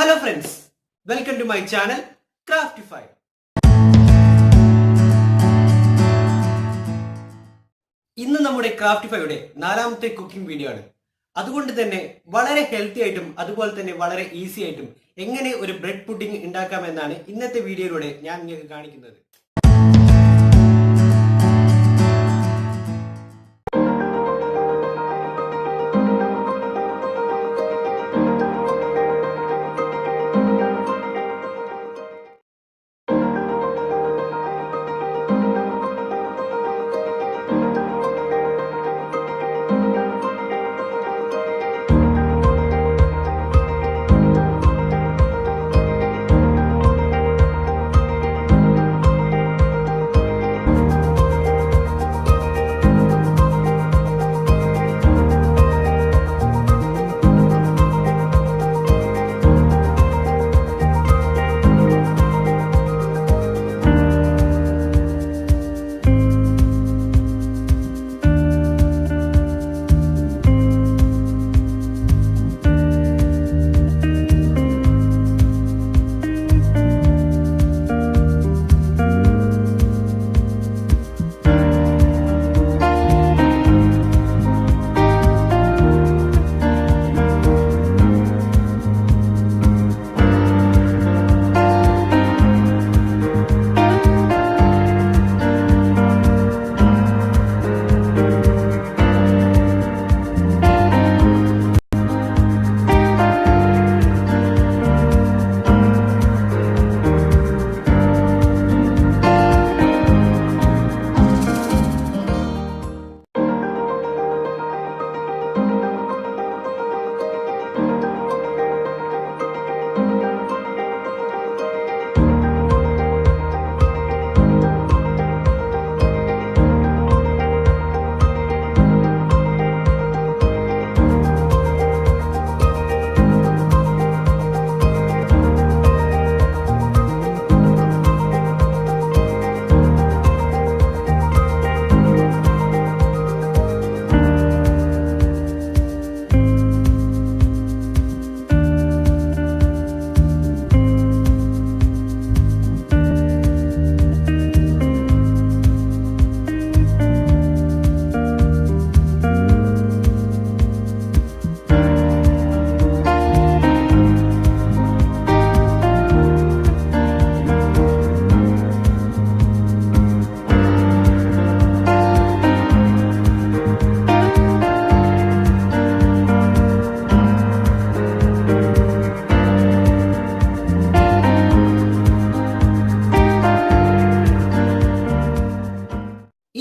Hello friends, welcome to my channel Craftify. ഇന്ന് നമ്മുടെ ക്രാഫ്റ്റിഫൈയുടെ 4ാമത്തെ cooking video ആണ്. അതുകൊണ്ട് തന്നെ വളരെ ഹെൽത്തി ആയിട്ടും അതുപോലെ തന്നെ വളരെ ഈസി ആയിട്ടും എങ്ങനെ ഒരു ബ്രെഡ് പുഡിംഗ് ഉണ്ടാക്കാമെന്നാണ് ഇന്നത്തെ വീഡിയോയിലൂടെ ഞാൻ നിങ്ങൾക്ക് കാണിക്കുന്നത്.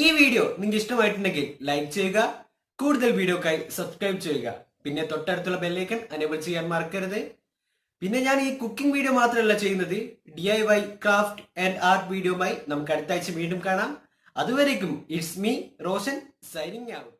ഈ വീഡിയോ നിങ്ങൾക്ക് ഇഷ്ടമായിട്ടുണ്ടെങ്കിൽ ലൈക്ക് ചെയ്യുക, കൂടുതൽ വീഡിയോക്കായി സബ്സ്ക്രൈബ് ചെയ്യുക, പിന്നെ തൊട്ടടുത്തുള്ള ബെല്ലൈക്കൺ എനേബിൾ ചെയ്യാൻ മറക്കരുത്. പിന്നെ ഞാൻ ഈ കുക്കിംഗ് വീഡിയോ മാത്രമല്ല ചെയ്യുന്നത്, DIY ക്രാഫ്റ്റ് ആൻഡ് ആർട്ട് വീഡിയോയുമായി നമുക്ക് അടുത്ത ആഴ്ച വീണ്ടും കാണാം. അതുവരേക്കും it's me Roshan signing out.